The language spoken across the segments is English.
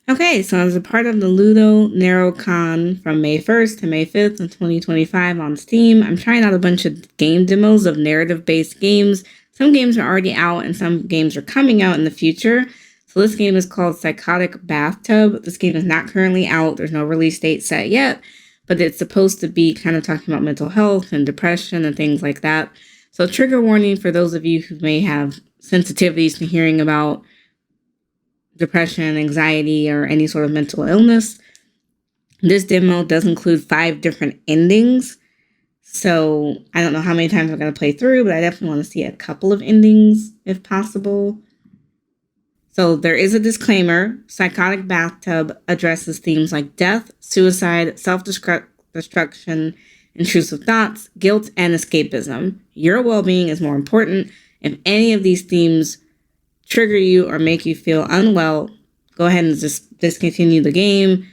Okay, so as a part of the Ludo NarrowCon from May 1st to May 5th of 2025 on Steam, I'm trying out a bunch of game demos of narrative-based games. Some games are already out and some games are coming out in the future. So this game is called Psychotic Bathtub. This game is not currently out. There's no release date set yet, but it's supposed to be kind of talking about mental health and depression and things like that. So trigger warning for those of you who may have sensitivities to hearing about depression, anxiety, or any sort of mental illness. This demo does include 5 different endings. So I don't know how many times I'm going to play through, but I definitely want to see a couple of endings if possible. So there is a disclaimer. Psychotic Bathtub addresses themes like death, suicide, self-destruction, intrusive thoughts, guilt, and escapism. Your well-being is more important. If any of these themes trigger you or make you feel unwell, go ahead and just discontinue the game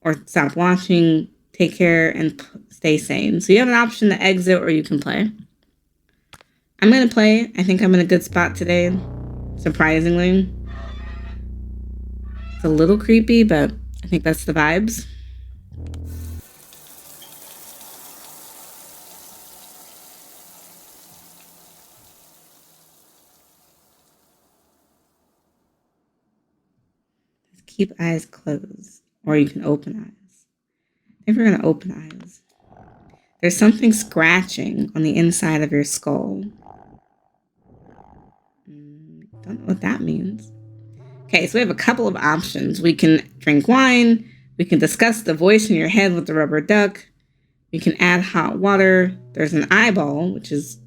or stop watching. Take care and stay sane. So you have an option to exit or you can play. I'm going to play. I think I'm in a good spot today, surprisingly. It's a little creepy, but I think that's the vibes. Just keep eyes closed, or you can open eyes. I think we're going to open eyes. There's something scratching on the inside of your skull. Don't know what that means. Okay, so we have a couple of options. We can drink wine. We can discuss the voice in your head with the rubber duck. We can add hot water. There's an eyeball, which is,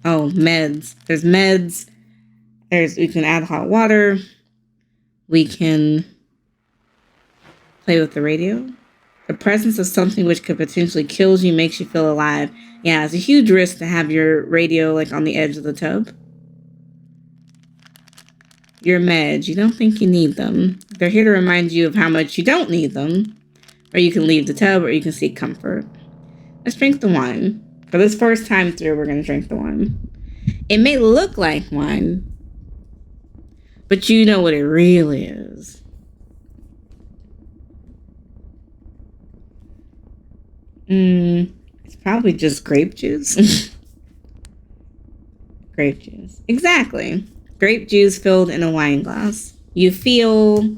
meds. There's meds. We can add hot water. We can play with the radio. The presence of something which could potentially kill you makes you feel alive. Yeah, it's a huge risk to have your radio like on the edge of the tub. Your meds, you don't think you need them. They're here to remind you of how much you don't need them. Or you can leave the tub or you can seek comfort. Let's drink the wine. For this first time through, we're going to drink the wine. It may look like wine, but you know what it really is. It's probably just grape juice. Grape juice. Exactly. Grape juice filled in a wine glass. You feel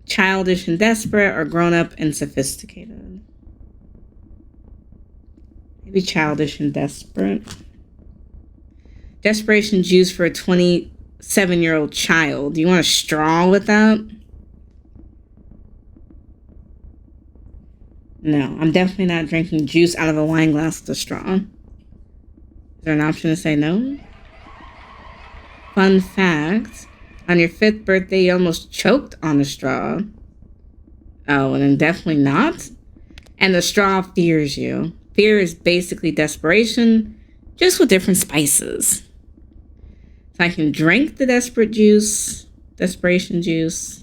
childish and desperate or grown up and sophisticated. Maybe childish and desperate. Desperation juice for a 27-year-old child. Do you want a straw with that? No, I'm definitely not drinking juice out of a wine glass with a straw. Is there an option to say no? Fun fact, on your 5th birthday, you almost choked on a straw. Oh, and then definitely not. And the straw fears you. Fear is basically desperation, just with different spices. So I can drink the desperation juice.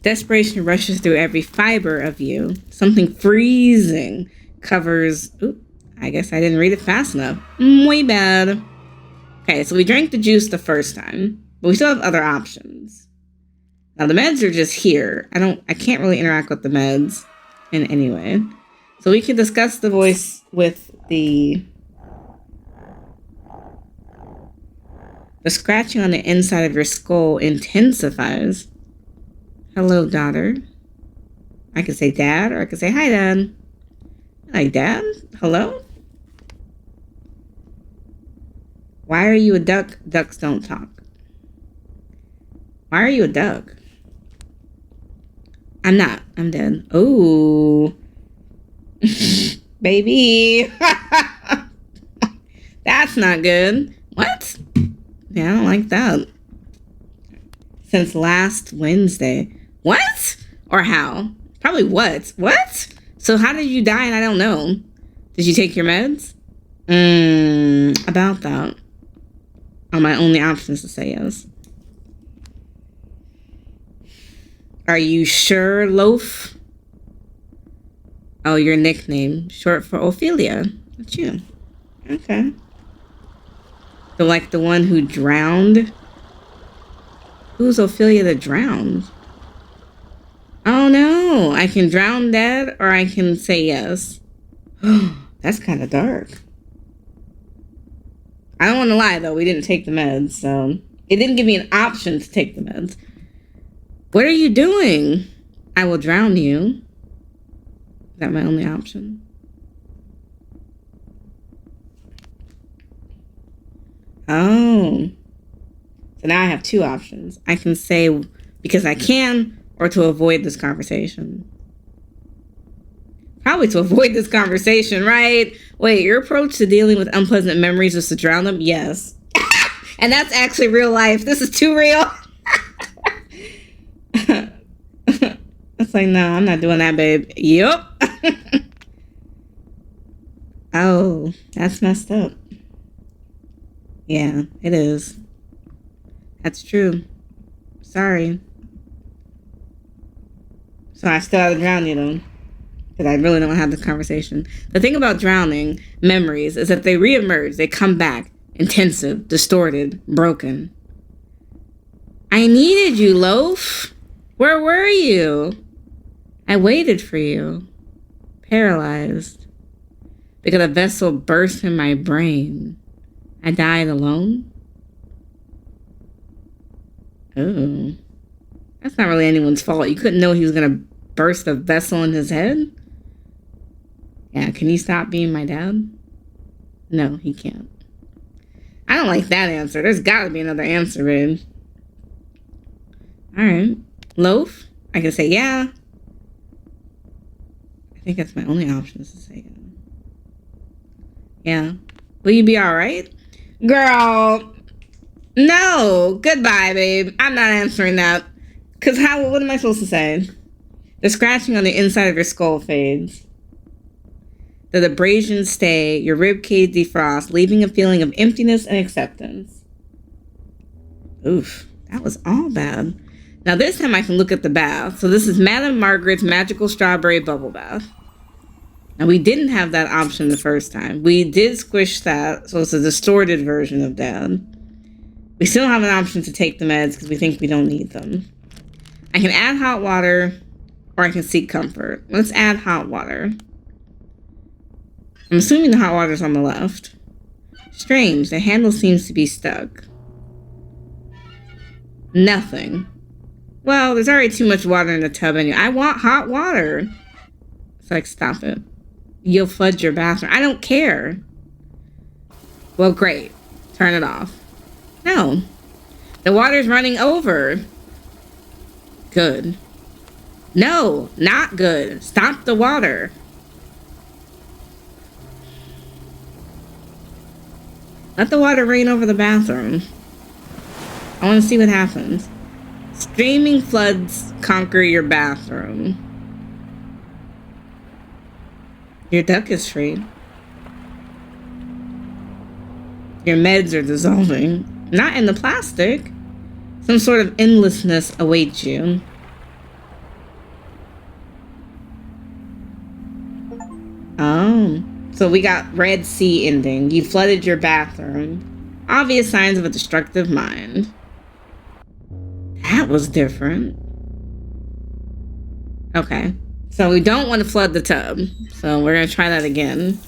Desperation rushes through every fiber of you. Something freezing covers... I guess I didn't read it fast enough. Muy bad. Okay, so we drank the juice the first time, but we still have other options. Now the meds are just here. I can't really interact with the meds in any way. So we can discuss the voice with the scratching on the inside of your skull intensifies. Hello, daughter. I could say dad, or I could say hi, dad. Hi, dad. Hello? Why are you a duck? Ducks don't talk. Why are you a duck? I'm not. I'm dead. Oh. Baby. That's not good. What? Yeah, I don't like that. Since last Wednesday. What? Or how? Probably what? What? So how did you die and I don't know? Did you take your meds? About that. Are my only options to say yes. Are you sure, Loaf? Oh, your nickname. Short for Ophelia. That's you. Okay. So like the one who drowned? Who's Ophelia that drowned? Oh no, I can drown dead or I can say yes. That's kind of dark. I don't want to lie though, we didn't take the meds, so it didn't give me an option to take the meds. What are you doing? I will drown you. Is that my only option? Oh. So now I have two options. I can say because I can or to avoid this conversation. Probably to avoid this conversation, right? Wait, your approach to dealing with unpleasant memories is to drown them? Yes. And that's actually real life. This is too real. It's like, no, I'm not doing that, babe. Yup. Oh, that's messed up. Yeah, it is. That's true. Sorry. So I still have to drown you, though. Because I really don't have this conversation. The thing about drowning memories is that they reemerge. They come back. Intensive, distorted, broken. I needed you, Loaf. Where were you? I waited for you. Paralyzed. Because a vessel burst in my brain. I died alone? Oh. That's not really anyone's fault. You couldn't know he was going to burst a vessel in his head? Yeah, can you stop being my dad? No, he can't. I don't like that answer. There's got to be another answer, babe. All right. Loaf? I can say yeah. I think that's my only option is to say yeah. Yeah. Will you be all right? Girl, no. Goodbye, babe. I'm not answering that. Because what am I supposed to say? The scratching on the inside of your skull fades. The abrasions stay, your ribcage defrosts, leaving a feeling of emptiness and acceptance. Oof, that was all bad. Now this time I can look at the bath. So this is Madame Margaret's Magical Strawberry Bubble Bath. Now we didn't have that option the first time. We did squish that, so it's a distorted version of Dad. We still have an option to take the meds because we think we don't need them. I can add hot water or I can seek comfort. Let's add hot water. I'm assuming the hot water's on the left. Strange, the handle seems to be stuck. Nothing. Well, there's already too much water in the tub anyway. I want hot water. It's like, stop it. You'll flood your bathroom. I don't care. Well, great. Turn it off. No. The water's running over. Good. No, not good. Stop the water. Let the water rain over the bathroom. I want to see what happens. Streaming floods conquer your bathroom. Your duck is free. Your meds are dissolving. Not in the plastic. Some sort of endlessness awaits you. Oh. So we got Red Sea ending. You flooded your bathroom. Obvious signs of a destructive mind. That was different. Okay. So we don't want to flood the tub. So we're going to try that again.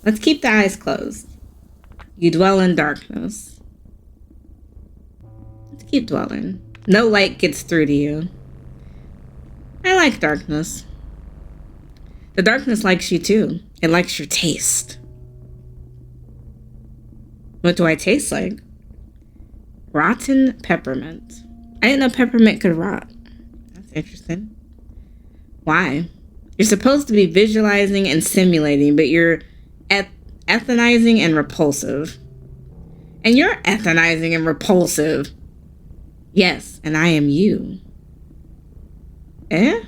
Let's keep the eyes closed. You dwell in darkness. Let's keep dwelling. No light gets through to you. I like darkness. The darkness likes you too. It likes your taste. What do I taste like? Rotten peppermint. I didn't know peppermint could rot. That's interesting. Why? You're supposed to be visualizing and simulating, but you're ethanizing and repulsive. And you're ethanizing and repulsive. Yes, and I am you. Eh?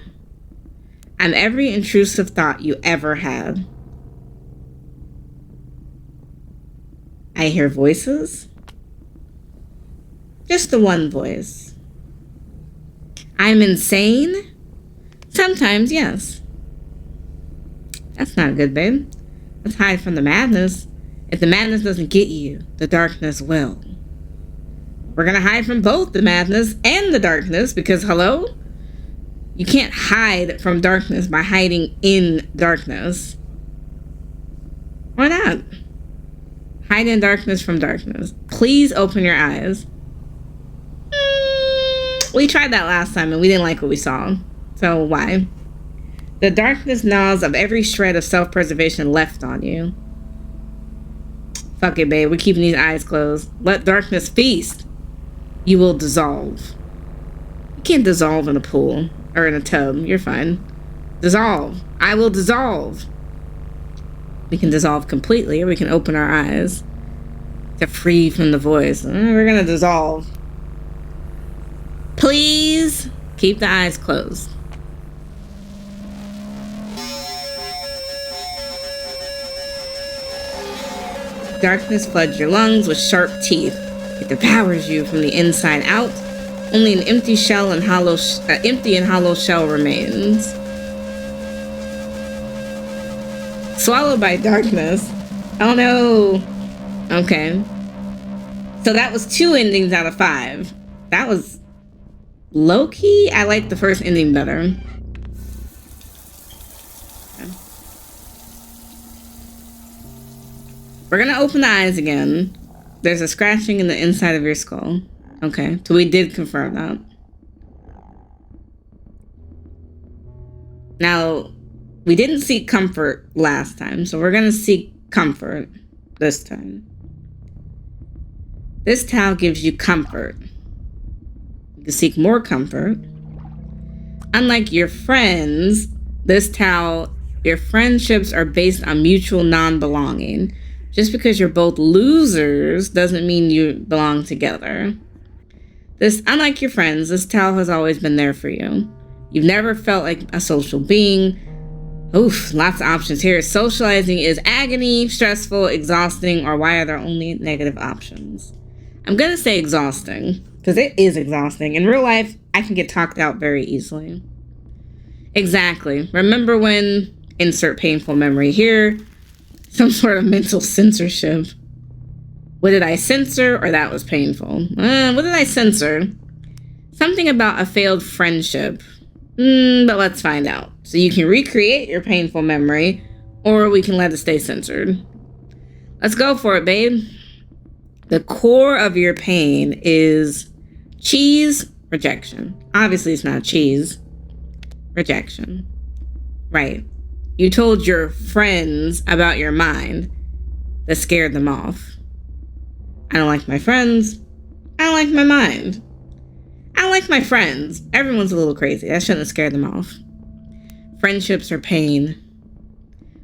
I'm every intrusive thought you ever had. I hear voices. Just the one voice. I'm insane? Sometimes, yes. That's not good, babe. Let's hide from the madness. If the madness doesn't get you, the darkness will. We're gonna hide from both the madness and the darkness because, hello? You can't hide from darkness by hiding in darkness. Why not? Hide in darkness from darkness. Please open your eyes. We tried that last time and we didn't like what we saw. So why? The darkness gnaws of every shred of self-preservation left on you. Fuck it, babe. We're keeping these eyes closed. Let darkness feast. You will dissolve. You can't dissolve in a pool or in a tub. You're fine. Dissolve. I will dissolve. We can dissolve completely or we can open our eyes to free from the voice. We're gonna dissolve. Please keep the eyes closed. Darkness floods your lungs with sharp teeth. It devours you from the inside out. Only an empty and hollow shell remains. Swallowed by darkness. Oh no. Okay. So that was 2 endings out of 5. That was low-key. I like the first ending better. Okay. We're gonna open the eyes again. There's a scratching in the inside of your skull. Okay, so we did confirm that. Now, we didn't seek comfort last time, so we're gonna seek comfort this time. This towel gives you comfort. You can seek more comfort. Unlike your friends, this towel, your friendships are based on mutual non-belonging. Just because you're both losers doesn't mean you belong together. Unlike your friends, this towel has always been there for you. You've never felt like a social being. Oof, lots of options here. Socializing is agony, stressful, exhausting, or why are there only negative options? I'm gonna say exhausting, because it is exhausting. In real life, I can get talked out very easily. Exactly. Remember when, insert painful memory here, some sort of mental censorship. What did I censor, or that was painful? What did I censor? Something about a failed friendship. But let's find out. So you can recreate your painful memory, or we can let it stay censored. Let's go for it, babe. The core of your pain is cheese, rejection. Obviously, it's not cheese. Rejection. Right. You told your friends about your mind. That scared them off. I don't like my friends. I don't like my mind. I don't like my friends. Everyone's a little crazy. That shouldn't have scared them off. Friendships are pain.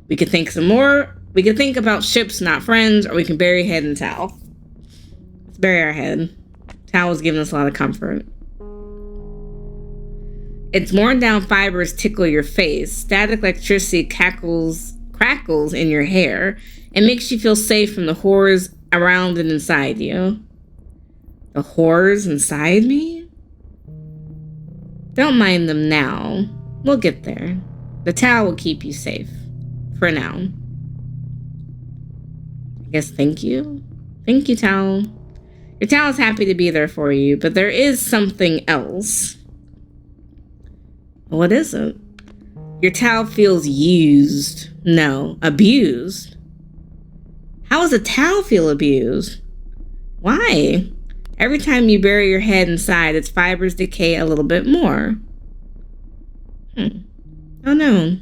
We could think some more. We could think about ships, not friends, or we can bury head in towel. Let's bury our head. Towel's giving us a lot of comfort. Its worn down fibers tickle your face. Static electricity crackles in your hair and makes you feel safe from the horrors around and inside you. The horrors inside me? Don't mind them now. We'll get there. The towel will keep you safe. For now. I guess thank you. Thank you, towel. Your towel's happy to be there for you, but there is something else. What is it? Your towel feels used. No, abused. How does a towel feel abused? Why? Every time you bury your head inside, its fibers decay a little bit more. Oh no.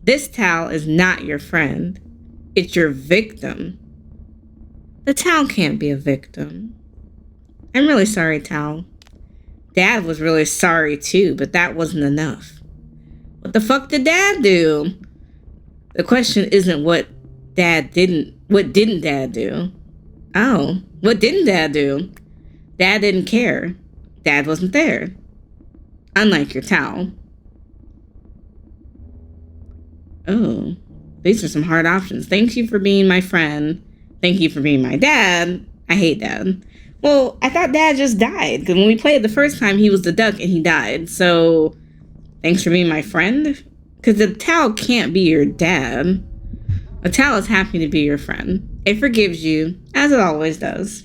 This towel is not your friend. It's your victim. The towel can't be a victim. I'm really sorry, towel. Dad was really sorry too, but that wasn't enough. What the fuck did Dad do? The question isn't what didn't Dad do? Oh, what didn't Dad do? Dad didn't care. Dad wasn't there. Unlike your towel. Oh, these are some hard options. Thank you for being my friend. Thank you for being my dad. I hate Dad. Well, I thought Dad just died. Because when we played the first time, he was the duck and he died. So, thanks for being my friend. Because the towel can't be your dad. A towel is happy to be your friend. It forgives you, as it always does.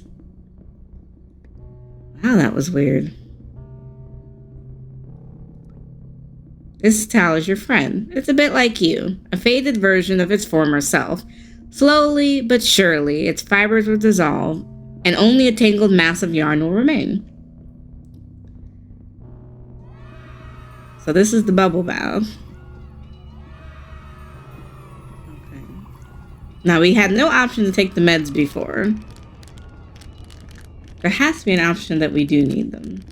Wow, that was weird. This towel is your friend. It's a bit like you, a faded version of its former self. Slowly but surely, its fibers will dissolve, and only a tangled mass of yarn will remain. So this is the bubble bath. Okay. Now, we had no option to take the meds before. There has to be an option that we do need them.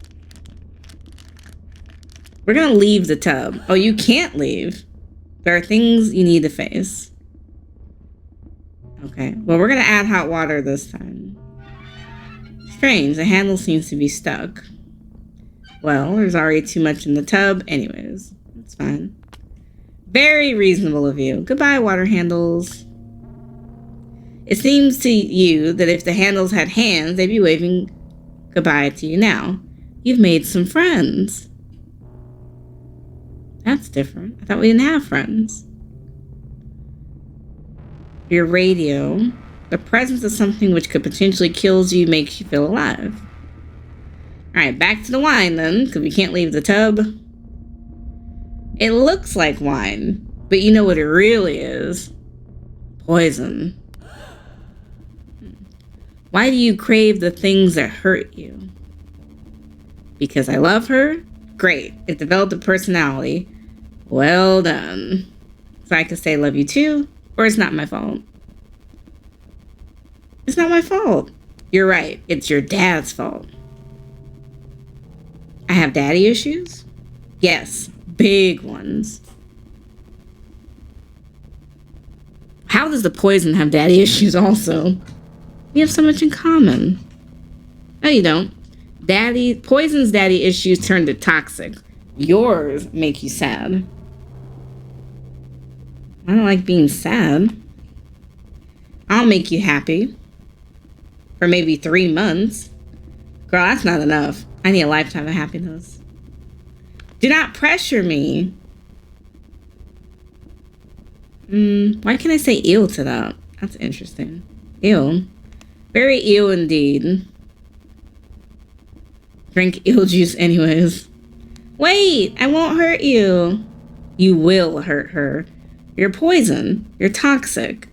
We're going to leave the tub. Oh, you can't leave. There are things you need to face. Okay. Well, we're going to add hot water this time. Strange. The handle seems to be stuck. Well, there's already too much in the tub. Anyways, it's fine. Very reasonable of you. Goodbye, water handles. It seems to you that if the handles had hands, they'd be waving goodbye to you now. You've made some friends. That's different. I thought we didn't have friends. Your radio. The presence of something which could potentially kill you makes you feel alive. Alright, back to the wine then, because we can't leave the tub. It looks like wine, but you know what it really is? Poison. Why do you crave the things that hurt you? Because I love her? Great. It developed a personality. Well done. So I could say love you too, or it's not my fault. It's not my fault. You're right. It's your dad's fault. I have daddy issues? Yes, big ones. How does the poison have daddy issues also? We have so much in common. No, you don't. Poison's daddy issues turn to toxic. Yours make you sad. I don't like being sad. I'll make you happy. For maybe 3 months. Girl, that's not enough. I need a lifetime of happiness. Do not pressure me. Why can't I say ew to that? That's interesting. Ew. Very ew indeed. Drink eel juice anyways. Wait, I won't hurt you. You will hurt her. You're poison. You're toxic.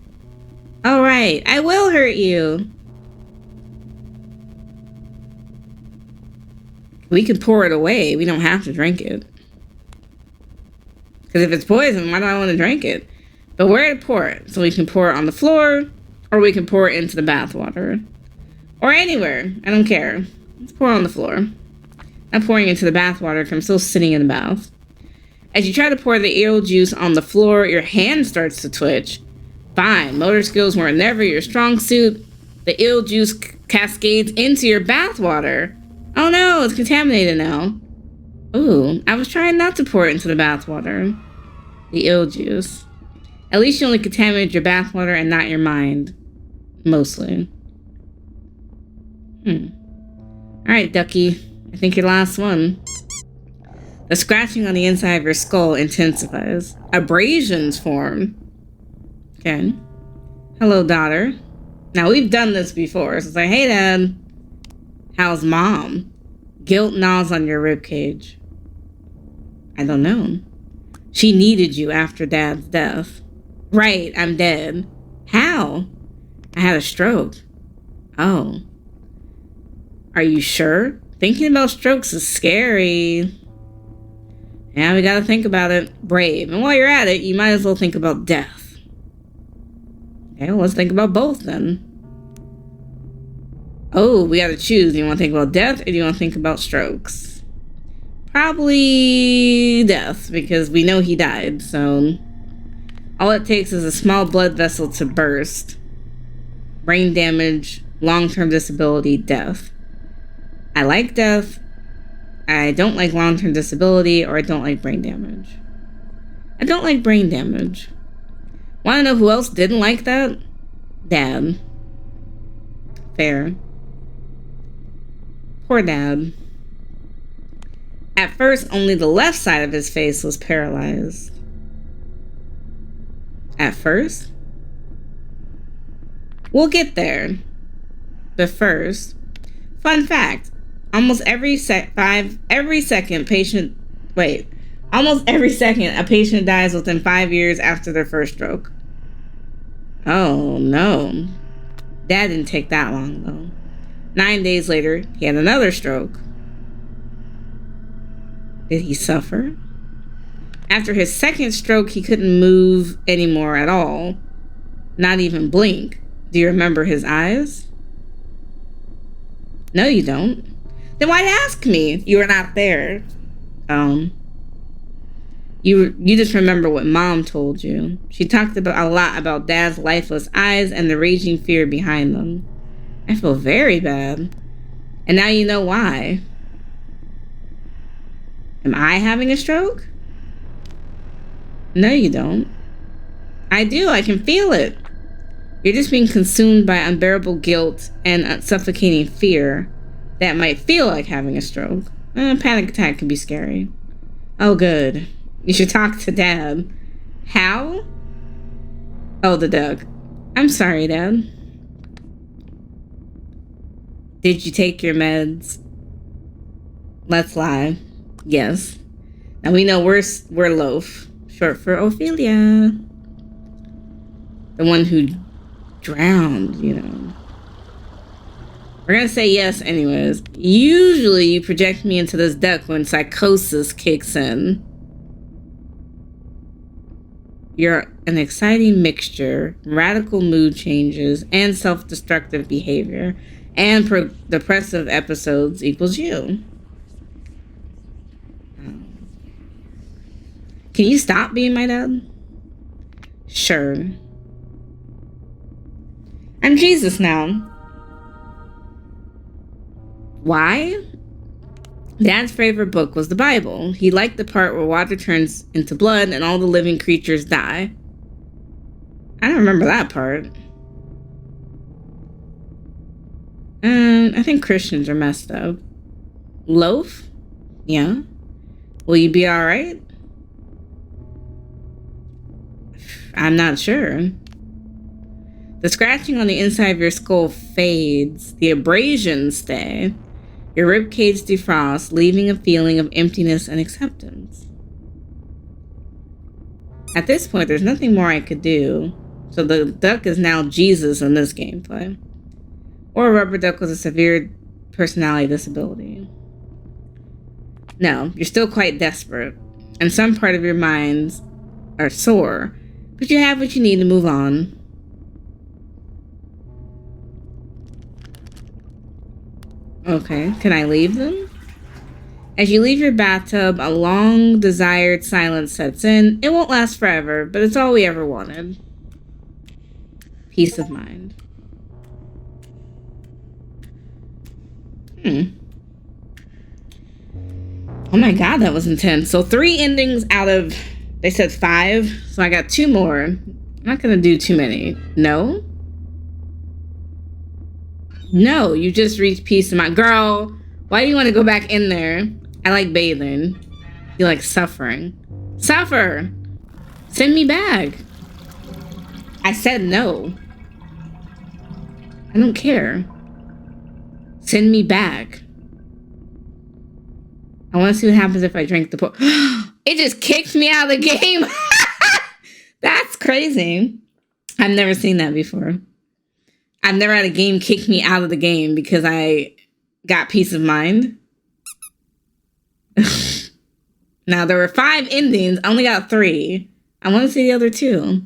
All right, I will hurt you. We can pour it away. We don't have to drink it. Because if it's poison, why do I want to drink it? But where to pour it? So we can pour it on the floor, or we can pour it into the bath water. Or anywhere. I don't care. Let's pour it on the floor. I'm pouring into the bath water because I'm still sitting in the bath. As you try to pour the eel juice on the floor, your hand starts to twitch. Fine. Motor skills were never your strong suit. The eel juice cascades into your bath water. Oh no, it's contaminated now. Ooh, I was trying not to pour it into the bathwater. The eel juice. At least you only contaminated your bathwater and not your mind. Mostly. Alright, Ducky. I think your last one. The scratching on the inside of your skull intensifies. Abrasions form. Okay. Hello, daughter. Now, we've done this before. So it's like, hey, Dad. How's Mom? Guilt gnaws on your ribcage. I don't know. She needed you after Dad's death. Right, I'm dead. How? I had a stroke. Oh. Are you sure? Thinking about strokes is scary. Yeah, we gotta think about it. Brave. And while you're at it, you might as well think about death. Okay, well, let's think about both then. Oh, we gotta choose. Do you want to think about death or do you want to think about strokes? Probably death, because we know he died, so all it takes is a small blood vessel to burst. Brain damage, long-term disability, death. I like death. I don't like long-term disability, or I don't like brain damage. I don't like brain damage. Want to know who else didn't like that? Dad. Fair. Poor Dad. At first, only the left side of his face was paralyzed. At first? We'll get there. But first, fun fact. Almost every second a patient dies within 5 years after their first stroke. Oh no. That didn't take that long though. 9 days later, he had another stroke. Did he suffer? After his second stroke, he couldn't move anymore at all. Not even blink. Do you remember his eyes? No, you don't. Then why'd ask me? You were not there. You just remember what Mom told you. She talked a lot about Dad's lifeless eyes and the raging fear behind them. I feel very bad. And now you know why. Am I having a stroke? No, you don't. I do. I can feel it. You're just being consumed by unbearable guilt and suffocating fear that might feel like having a stroke. A panic attack can be scary. Oh, good. You should talk to Dad. How? Oh, the dog. I'm sorry, Dad. Did you take your meds? Let's lie. Yes. Now we know we're Loaf, short for Ophelia. The one who drowned, you know. We're gonna say yes anyways. Usually you project me into this duck when psychosis kicks in. You're an exciting mixture, radical mood changes, and self-destructive behavior, and depressive episodes equals you. Can you stop being my dad? Sure. I'm Jesus now. Why? Dad's favorite book was the Bible. He liked the part where water turns into blood and all the living creatures die. I don't remember that part. I think Christians are messed up. Loaf? Yeah. Will you be alright? I'm not sure. The scratching on the inside of your skull fades. The abrasions stay. Your ribcage defrosts, leaving a feeling of emptiness and acceptance. At this point, there's nothing more I could do. So the duck is now Jesus in this gameplay. Or a rubber duck with a severe personality disability. No, you're still quite desperate. And some part of your minds are sore. But you have what you need to move on. Okay, can I leave them? As you leave your bathtub, a long-desired silence sets in. It won't last forever, but it's all we ever wanted. Peace of mind. Oh my god, that was intense. So 3 endings out of, they said 5, so I got 2 more. I'm not gonna do too many. No? No, you just reached peace of mind. Girl, why do you want to go back in there? I like bathing. You like suffering. Suffer! Send me back. I said no. I don't care. Send me back. I want to see what happens if I drink the pool. It just kicked me out of the game. That's crazy. I've never seen that before. I've never had a game kick me out of the game because I got peace of mind. Now, there were 5 endings. I only got 3. I want to see the other 2.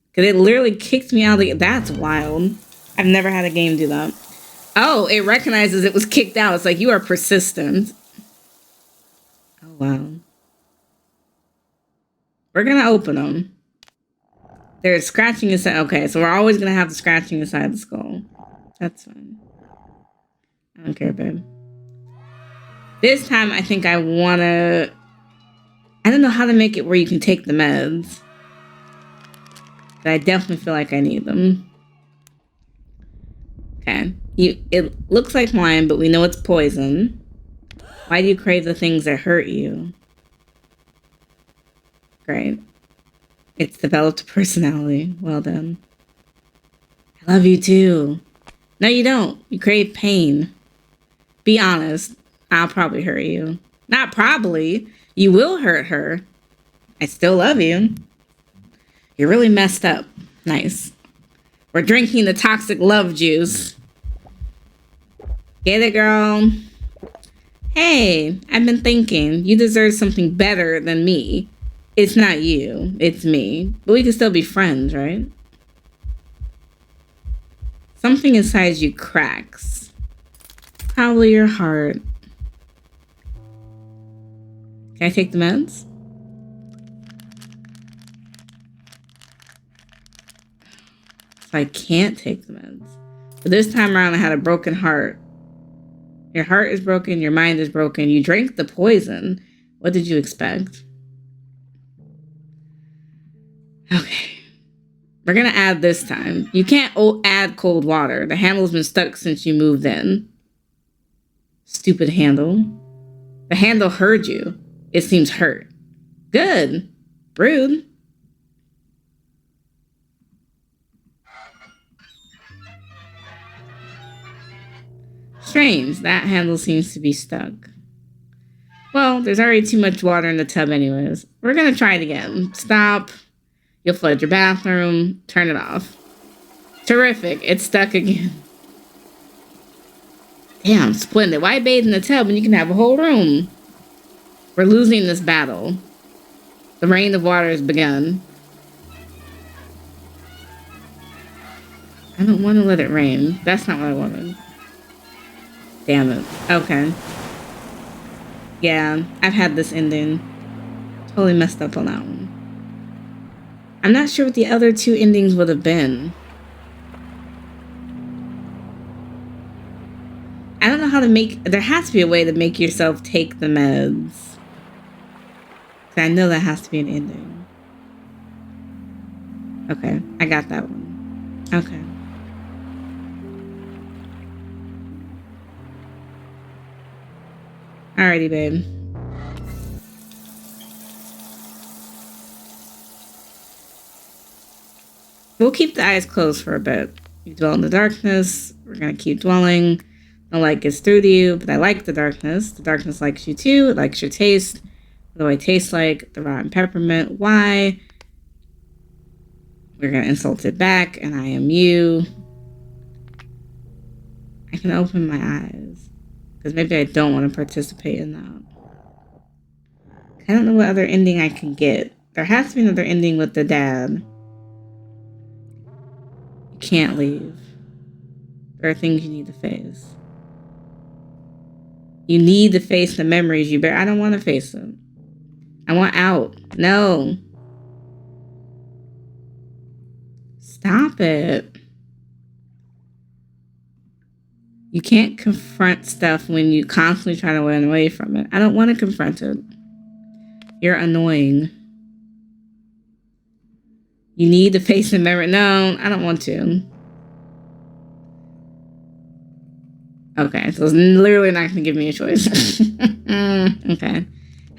Because it literally kicked me out of the game. That's wild. I've never had a game do that. Oh, it recognizes it was kicked out. It's like, you are persistent. Oh, wow. We're going to open them. There's scratching inside. Okay, so we're always going to have the scratching inside the skull. That's fine. I don't care, babe. This time, I think I want to... I don't know how to make it where you can take the meds. But I definitely feel like I need them. Okay. It looks like wine, but we know it's poison. Why do you crave the things that hurt you? Great. It's developed a personality. Well done. I love you too. No, you don't. You crave pain. Be honest. I'll probably hurt you. Not probably. You will hurt her. I still love you. You're really messed up. Nice. We're drinking the toxic love juice. Get it, girl? Hey, I've been thinking. You deserve something better than me. It's not you. It's me. But we can still be friends, right? Something inside you cracks. Probably your heart. Can I take the meds? So I can't take the meds. But this time around, I had a broken heart. Your heart is broken. Your mind is broken. You drank the poison. What did you expect? Okay. We're going to add this time. You can't add cold water. The handle's been stuck since you moved in. Stupid handle. The handle heard you. It seems hurt. Good. Rude. Strange. That handle seems to be stuck. Well, there's already too much water in the tub anyways. We're going to try it again. Stop. You'll flood your bathroom. Turn it off. Terrific. It's stuck again. Damn, splendid. Why bathe in the tub when you can have a whole room? We're losing this battle. The rain of water has begun. I don't want to let it rain. That's not what I wanted. Damn it. Okay. Yeah, I've had this ending. Totally messed up on that one. I'm not sure what the other two endings would have been. I don't know how to make... There has to be a way to make yourself take the meds. I know that has to be an ending. Okay, I got that one. Okay. Alrighty, babe. We'll keep the eyes closed for a bit. You dwell in the darkness. We're going to keep dwelling. No light gets through to you, but I like the darkness. The darkness likes you too. It likes your taste. What do I taste like? The rotten peppermint. Why? We're going to insult it back, and I am you. I can open my eyes. Because maybe I don't want to participate in that. I don't know what other ending I can get. There has to be another ending with the dad. You can't leave. There are things you need to face. You need to face the memories you bear. I don't want to face them. I want out. No. Stop it. You can't confront stuff when you constantly try to run away from it. I don't want to confront it. You're annoying. You need to face the memory. No, I don't want to. Okay, so it's literally not going to give me a choice. Okay.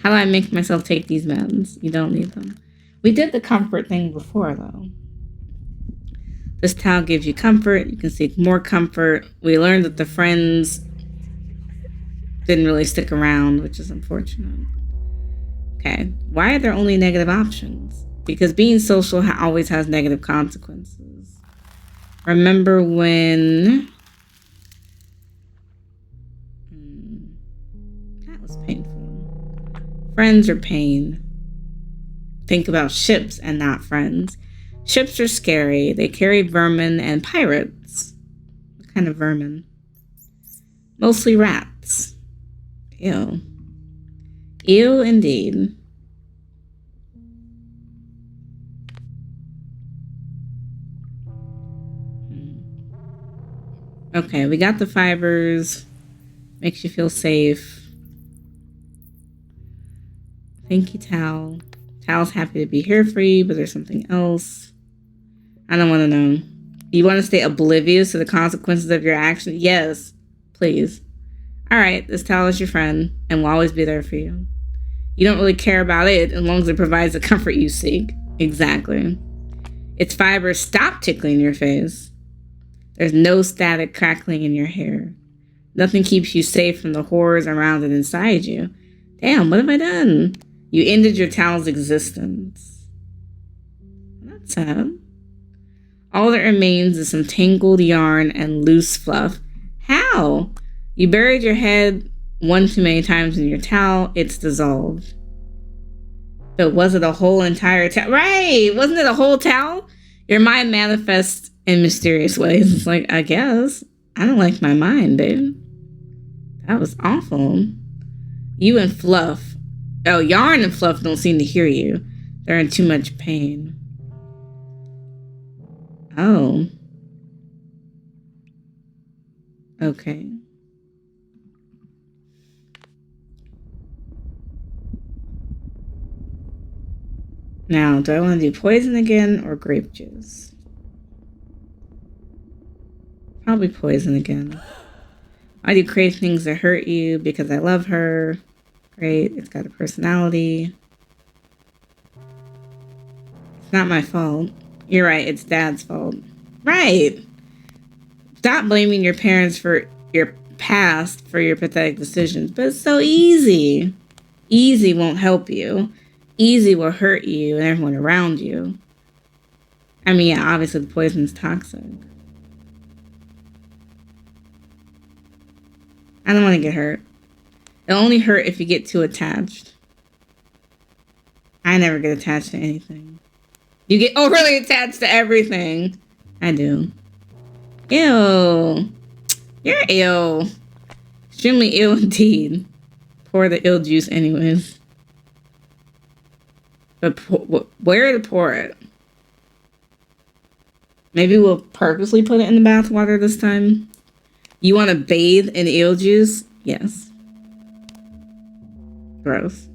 How do I make myself take these meds? You don't need them. We did the comfort thing before, though. This towel gives you comfort. You can seek more comfort. We learned that the friends didn't really stick around, which is unfortunate. Okay. Why are there only negative options? Because being social always has negative consequences. Remember when... That was painful. Friends are pain. Think about ships and not friends. Ships are scary. They carry vermin and pirates. What kind of vermin? Mostly rats. Ew. Ew, indeed. Okay, we got the fibers. Makes you feel safe. Thank you, Tal. Tal's happy to be here for you, but there's something else. I don't want to know. You want to stay oblivious to the consequences of your actions? Yes, please. All right, this Tal is your friend and will always be there for you. You don't really care about it as long as it provides the comfort you seek. Exactly. Its fibers stop tickling your face. There's no static crackling in your hair. Nothing keeps you safe from the horrors around and inside you. Damn, what have I done? You ended your towel's existence. That's sad. All that remains is some tangled yarn and loose fluff. How? You buried your head one too many times in your towel. It's dissolved. But was it a whole entire towel? Right! Wasn't it a whole towel? Your mind manifests in mysterious ways. It's like, I guess. I don't like my mind, babe. That was awful. You and Fluff. Oh, Yarn and Fluff don't seem to hear you. They're in too much pain. Oh. Okay. Now, do I want to do poison again or grape juice? Probably poison again. I do crave things that hurt you because I love her. Great. It's got a personality. It's not my fault. You're right. It's Dad's fault. Right. Stop blaming your parents for your past for your pathetic decisions. But it's so easy. Easy won't help you. Easy will hurt you and everyone around you. I mean, yeah, obviously the poison's toxic. I don't want to get hurt. It'll only hurt if you get too attached. I never get attached to anything. You get overly attached to everything. I do. Ew. You're ill. Extremely ill indeed. Pour the ill juice anyways. But where to pour it? Maybe we'll purposely put it in the bath water this time. You want to bathe in eel juice? Yes. Gross.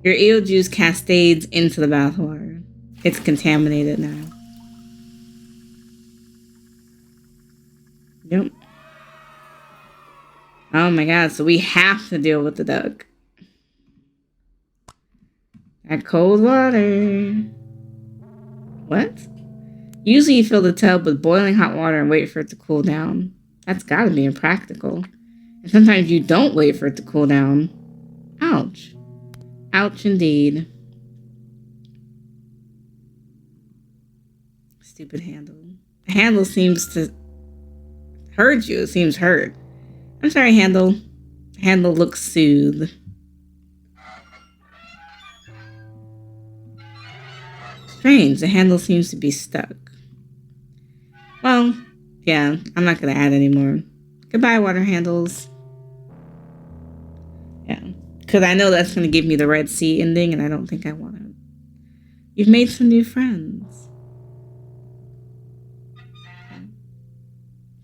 Your eel juice cascades into the bath water. It's contaminated now. Yep. Oh my god, so we have to deal with the duck. That cold water. What? Usually you fill the tub with boiling hot water and wait for it to cool down. That's gotta be impractical. And sometimes you don't wait for it to cool down. Ouch. Ouch indeed. Stupid handle. The handle seems to hurt you. It seems hurt. I'm sorry, handle. The handle looks soothed. Strange. The handle seems to be stuck. Well, yeah, I'm not going to add any more. Goodbye, water handles. Yeah, because I know that's going to give me the Red Sea ending, and I don't think I want it. You've made some new friends.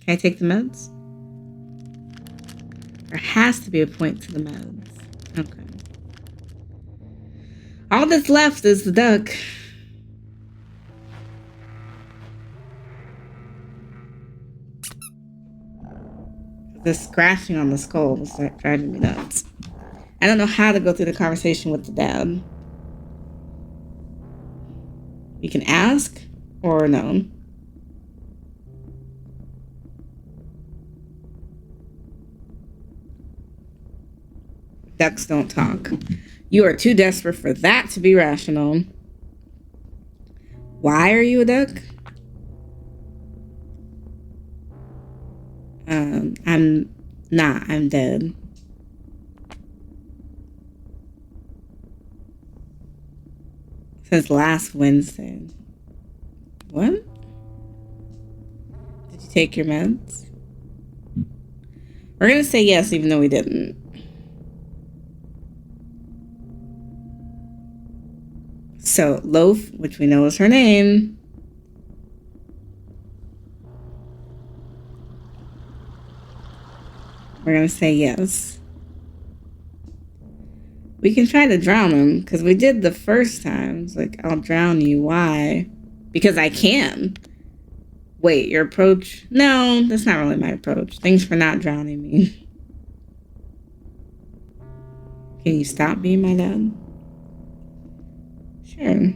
Can I take the meds? There has to be a point to the meds. Okay. All that's left is the duck. The scratching on the skull was driving me nuts. I don't know how to go through the conversation with the dad. You can ask or no. Ducks don't talk. You are too desperate for that to be rational. Why are you a duck? I'm dead. Since last Wednesday. What? Did you take your meds? We're gonna say yes, even though we didn't. So, Loaf, which we know is her name. We're going to say yes. We can try to drown him, because we did the first time. It's like, I'll drown you. Why? Because I can. Wait, your approach? No, that's not really my approach. Thanks for not drowning me. Can you stop being my dad? Sure.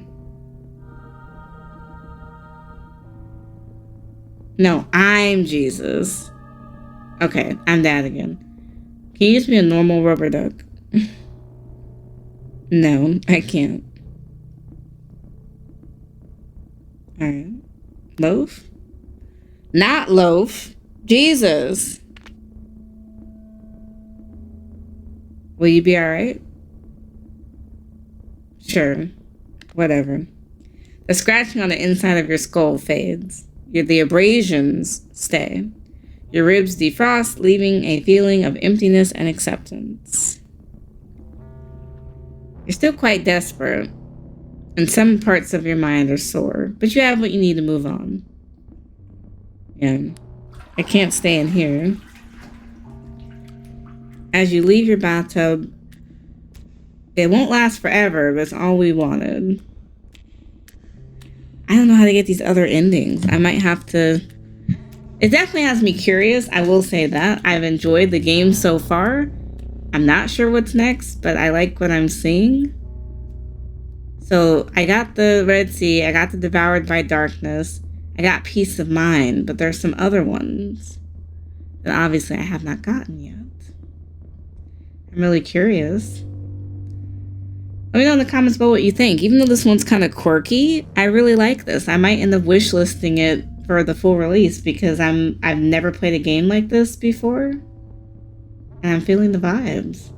No, I'm Jesus. Okay, I'm that again. Can you use me a normal rubber duck? No, I can't. Alright. Loaf? Not loaf. Jesus. Will you be alright? Sure. Whatever. The scratching on the inside of your skull fades. The abrasions stay. Your ribs defrost, leaving a feeling of emptiness and acceptance. You're still quite desperate, and some parts of your mind are sore, but you have what you need to move on. Yeah. I can't stay in here. As you leave your bathtub, it won't last forever, but it's all we wanted. I don't know how to get these other endings. I might have to... It definitely has me curious. I will say that. I've enjoyed the game so far. I'm not sure what's next, but I like what I'm seeing. So I got the Red Sea. I got the Devoured by Darkness. I got Peace of Mind, but there's some other ones that obviously I have not gotten yet. I'm really curious. Let me know in the comments below what you think. Even though this one's kind of quirky, I really like this. I might end up wishlisting it for the full release because I've never played a game like this before. And I'm feeling the vibes.